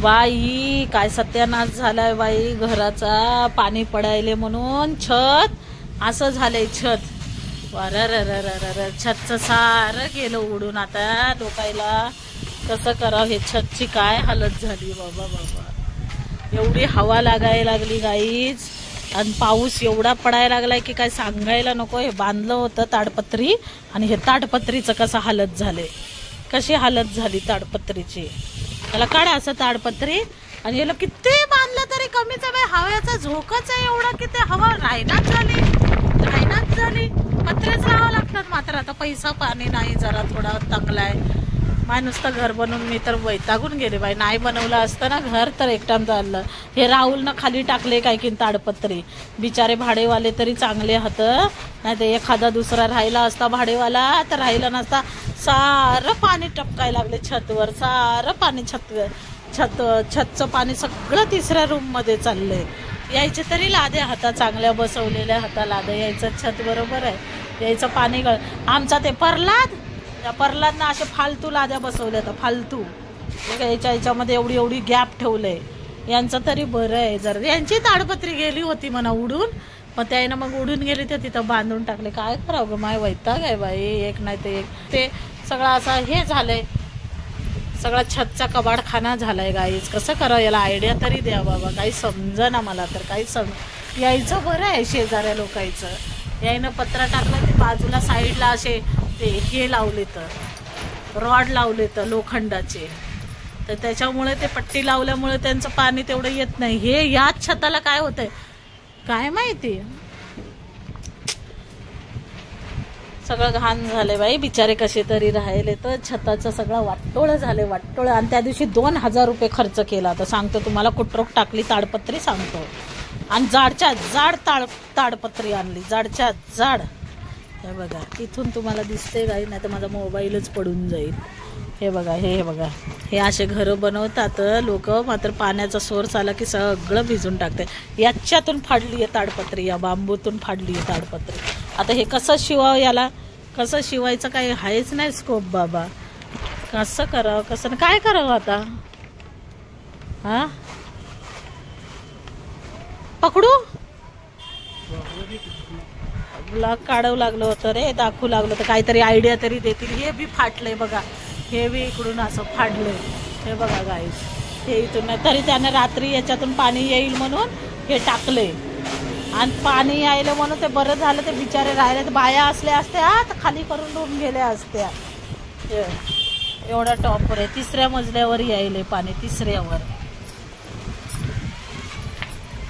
बाई काय सत्यानाश झालाय बाई घराचा, पाणी पडायले म्हणून छत असं झालंय. छत छतचं सारं गेलं उडून. आता डोकायला कसं करावं, हे छतची काय हालत झाली बाबा बाबा. एवढी हवा लागायला लागली गाईज, आणि पाऊस एवढा पडायला लागलाय की काय सांगायला नको. हे बांधलं होतं ताडपत्री, आणि हे ताडपत्रीचं कसं हालत झाले, कशी हालत झाली ताडपत्रीची. त्याला काढा असं ताडपत्री, आणि याला किती बांधलं तरी कमीच आहे. हव्याचा झोकच आहे एवढा की ते हवा रायनाच झाली. पत्रेच राहावं लागतात मात्र. आता पैसा पाणी नाही, जरा थोडा चांगलाय. माय नुसतं घर बनवून मी तर वैतागून गेले बाई. नाही बनवलं असतं ना घर तर एकटाम झालं. हे राहुलनं खाली टाकले काय की ताडपत्री. बिचारे भाडेवाले तरी चांगले होतं, नाही तर एखादा दुसरा राहिला असता भाडेवाला तर राहिला नसता. सारं पाणी टपकायला लागले छतवर, सारं पाणी छतचं पाणी सगळं तिसऱ्या रूम मध्ये चाललंय. यायचे तरी लाद्या हाता, चांगल्या बसवलेल्या हाता लाद्या यायचं छत बरोबर आहे. यायचं पाणी आमचा ते त्या परलादनं असे फालतू लाद्या बसवल्या तर फालतू. याच्यामध्ये एवढी गॅप ठेवलंय. यांचं तरी बरं आहे. जर यांची ताडपत्री गेली होती म्हणा उडून, मग त्यानं मग उडून गेली तर तिथं बांधून टाकले. काय करावं ग माय, वैताग आहे बाई. एक नाही ते एक ते सगळं असं हे झालंय. सगळा छतचा कबाडखाना झालाय गाईच. कसं करावं याला आयडिया तरी द्या बाबा. काही समजेना मला तर, काही यायचं बरं आहे शेजाऱ्या लोकांचं. यायनं पत्रा टाकलं ते बाजूला साईडला असे ते हे लावले तर रॉड लावले तर लोखंडाचे, तर त्याच्यामुळे ते पट्टी लावल्यामुळे त्यांचं पाणी तेवढं येत नाही. हे याच छताला काय होतंय काय माहिती. सगळं घाण झाले बाई. बिचारे कसे तरी राहिले तर छताचं सगळं वाटोळं झाले, वाटोळं. आणि त्या दिवशी 2000 रुपये खर्च केला. तर सांगतो तुम्हाला, कुठरोक टाकली ताडपत्री सांगतो. आणि जाडच्या जाड ताडपत्री आणली, जाडच्या जाड. हे बघा इथून तुम्हाला दिसते गाई, नाही तर माझा मोबाईलच पडून जाईल. हे बघा, हे बघा, हे असे घरं बनवतात लोक. मात्र पाण्याचा सोर्स आला की सगळं भिजून टाकते. याच्यातून फाडली आहे ताडपत्री, या बांबूतून फाडली आहे ताडपत्री. आता हे कसं शिवावं, याला कसं शिवायचं काही आहेच नाही स्कोप बाबा. कसं करावं, कसं काय करावं आता. हा पकडू, ब्लॉक काढावं लागलं होतं रे, दाखवू लागलं तर काहीतरी आयडिया तरी देतील. हे बी फाटलंय बघा, हे बी इकडून असं फाडलंय. हे बघा गाईस, हे इथून नाही तरी त्यानं रात्री याच्यातून पाणी येईल म्हणून हे टाकले. आणि पाणी यायलं म्हणून ते बरं झालं. ते बिचारे राहिले, तर बाया असल्या असत्या तर खाली करून रूम गेल्या असत्या. एवढा टॉपवर आहे, 3ऱ्या मजल्यावर यायले पाणी, 3ऱ्यावर.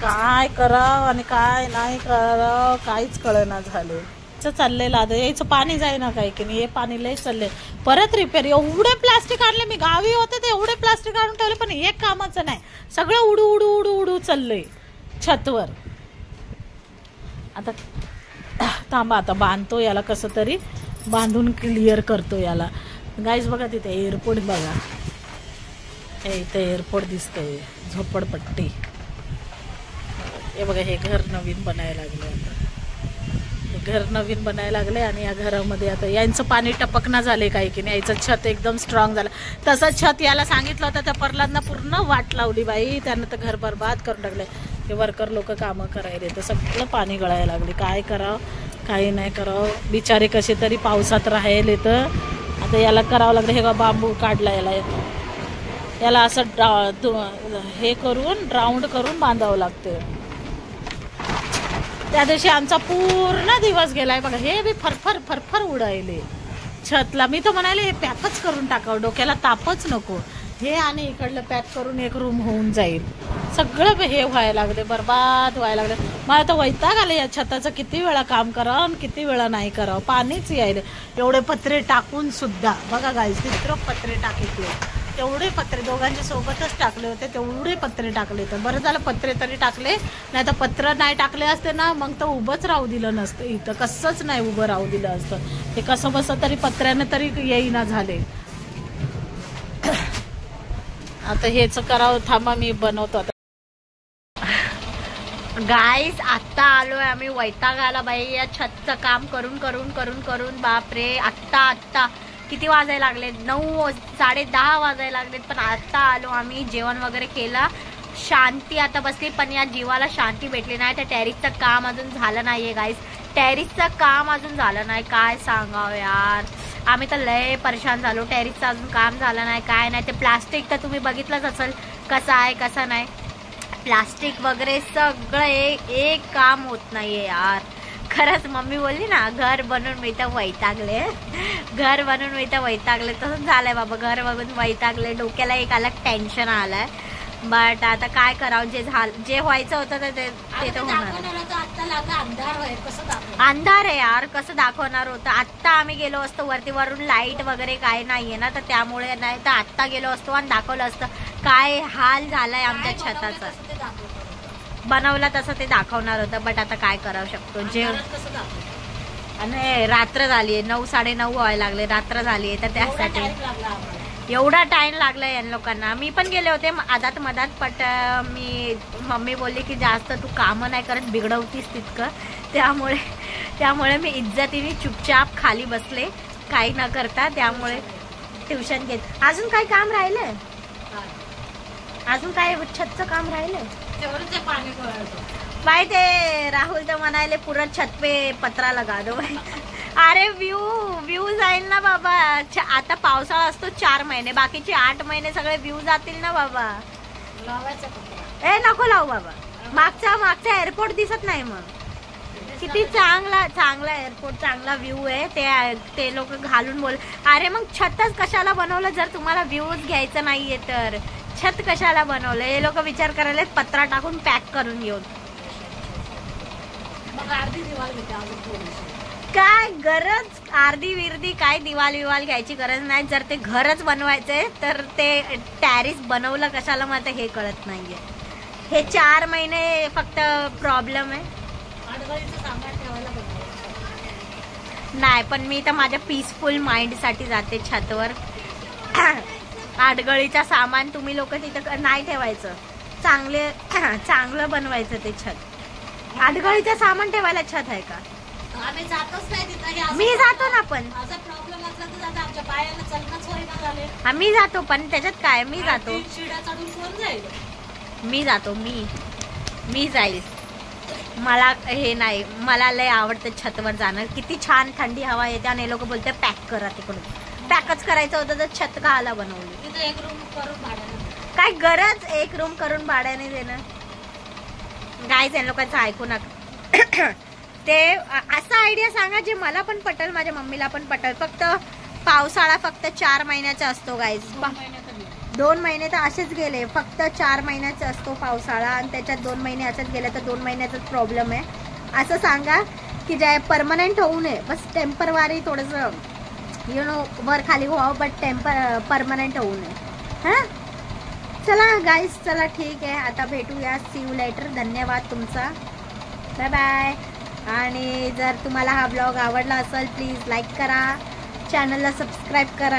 काय करावं आणि काय नाही करावं काहीच कळना झाले. चाललंय लाद यायचं पाणी जाईना काय की नाही. हे पाणी लय चाललंय. परत रिपेअर. एवढे प्लास्टिक आणले मी, गावी होते ते एवढे प्लास्टिक आणून ठेवले, पण एक कामाचं नाही. सगळं उडू उडू उडू उडू चाललंय छतवर. आता थांबा, आता बांधतो याला, कसं तरी बांधून क्लिअर करतो याला. गाईज बघा तिथे एअरपोर्ट बघा, हे इथे एअरपोर्ट दिसतंय, झोपडपट्टी. हे बघा, हे घर नवीन बनायला लागले. आता हे घर नवीन बनायला लागले आणि या घरामध्ये आता यांचं पाणी टपकना झाले काय की नाही. याचं छत एकदम स्ट्रॉंग झालं. तसं छत याला सांगितलं होतं त्या परलादना पूर्ण वाट लावली बाई. त्यानं तर घर बरबाद करून टाकले. हे वर्कर लोक कामं करायले तर सगळं पाणी गळायला लागले. काय करावं काही नाही करावं. बिचारे कसे तरी पावसात राहिले तर आता याला करावं लागलं. हे बांबू काढला याला असं हे करून राऊंड करून बांधावं लागते. त्या दिवशी आमचा पूर्ण दिवस गेलाय बघा. हे बी फरफर फरफर उडायले छतला. मी तर म्हणाले हे पॅकच करून टाकावं, डोक्याला तापच नको. हे आणि इकडलं पॅक करून एक रूम होऊन जाईल. सगळं हे व्हायला लागले, बरबाद व्हायला लागले. मला तर वैताग आले या छताचं. किती वेळा काम करावं आणि किती वेळा नाही करावं. पाणीच यायले. एवढे पत्रे टाकून सुद्धा बघा गाईस, तिथं पत्रे टाकितले. तेवढे पत्रे दोघांच्या सोबतच टाकले होते, तेवढे पत्रे टाकले. तर बरं झालं पत्रे तरी टाकले, नाही तर पत्र नाही टाकले असते ना मग तर उभंच राहू दिलं नसतं. इथं कसंच नाही उभं राहू दिलं असतं. हे कसं बसं तरी पत्र्यानं तरी येईना झाले. आता हेच करावं. थांबा मी बनवतो आता. गाईस आत्ता आलोय आम्ही. वैताग आला बाई या छतचं काम करून करून करून करून. बापरे, आत्ता किती वाजायला लागले 9 10:30 वाजायला लागलेत. पण आता आलो आम्ही, जेवण वगैरे केलं, शांती आता बसली. पण या जीवाला शांती भेटली नाही. तर टेरिसचं काम अजून झालं नाहीये गाईस, टेरिसचं काम अजून झालं नाही. काय सांगावं यार, आम्ही तर लय परेशान झालो. टेरिसचं अजून काम झालं नाही, काय नाही. ते प्लास्टिक तर तुम्ही बघितलंच असेल कसं आहे कसं नाही. प्लास्टिक वगैरे सगळं एक काम होत नाहीये यार. खरंच मम्मी बोलली ना, घर बनवून मी तर वैतागले, घर बनवून मी तर वैतागले. तसंच झालंय बाबा, घर बघून वैतागले. डोक्याला एक अलग टेन्शन आलंय. बट आता काय करावं, जे व्हायचं होतं ते तर होणार. अंधार आहे यार, कसं दाखवणार होतं. आत्ता आम्ही गेलो असतो वरती, वरून लाईट वगैरे काय नाहीये ना, तर त्यामुळे नाही तर आत्ता गेलो असतो आणि दाखवलं असतं. काय हाल झालाय आमच्या छताचा. बनवलं तसं ते दाखवणार होतं. बट आता काय करावं शकतो. जे आणि रात्र झालीये, 9 साडेनऊ व्हायला लागले, रात्र झालीये. तर त्यासाठी एवढा टाइम लागलाय या लोकांना. मी पण गेले होते आदात मधात, बट मम्मी बोलली की जास्त तू कामं नाही करत, बिघडवतीस तितकं. त्यामुळे मी इज्जतीने चुपचाप खाली बसले, काही न करता. त्यामुळे ट्युशन घेत. अजून काय काम राहिलंय, अजून काय छतचं काम राहिलंय. बाई ते राहुल तर म्हणाले पुरा छत पे पत्रा लगा दो. अरे व्ह्यू जाईल ना बाबा. आता पावसाळा असतो 4 महिने, बाकीचे 8 महिने सगळे व्ह्यू जातील ना बाबा. नको लावू बाबा. मागचा एअरपोर्ट दिसत नाही. मग किती चांगला एअरपोर्ट, चांगला व्ह्यू आहे. ते लोक घालून बोल. अरे मग छतच कशाला बनवलं, जर तुम्हाला व्ह्यूज घ्यायचं नाहीये तर छत कशाला बनवलं. हे लोक विचार करायला पत्रा टाकून पॅक करून घेऊन. काय गरज, अर्धी विरधी काय दिवाल घ्यायची गरज नाही. जर ते घरच बनवायचंय तर ते टॅरिस बनवलं कशाला, मला हे कळत नाहीये. हे 4 महिने फक्त प्रॉब्लेम आहे. नाही, पण मी तर माझ्या पीसफुल माइंड साठी जाते छतवर. आडगळीचा सामान तुम्ही लोक तिथं नाही ठेवायचं. चांगलं बनवायचं ते छत. आडगळीचं सामान ठेवायला छत आहे का. आम्ही जातच नाही तिथं. मी जातो ना, पण माझा प्रॉब्लेम असला तर जातो. आमच्या पायाला चलनच होईना झाले. आम्ही जातो, पण त्याच्यात काय, मी जातो. शिड्या चढून कोण जाईल. मी जातो, मी जाईल. मला हे नाही, मला लय आवडतं छतवर जाणं. किती छान थंडी हवा येते आणि लोक बोलते पॅक करा तिकडून. पॅकच करायचं होतं तर छत का आला बनवली. तिथं 1 रूम करून भाड्याने. काय गरज 1 रूम करून भाड्याने देणं. गाईज, या लोकांचं ऐकू नका. ते असा आयडिया सांगा जे मला पण पटेल, माझ्या मम्मीला पण पटेल. फक्त पावसाळा फक्त 4 महिन्याचा असतो गाईज. 2 महिने तर असेच गेले. फक्त 4 महिन्याचा असतो पावसाळा आणि त्याच्यात 2 महिने असेच गेले. तर 2 महिन्याचाच प्रॉब्लेम आहे. असं सांगा की जे परमनंट होऊ नये, बस टेम्परवारी थोडंसं वर खाली व्हावं, बट परमनंट होऊ नये. हां, चला गाईज, चला ठीक आहे. आता भेटूया. See you later. धन्यवाद तुमचा. Bye bye. आणि जर तुम्हाला हा ब्लॉग आवडला असेल प्लीज लाईक करा, चॅनलला सबस्क्राईब करा.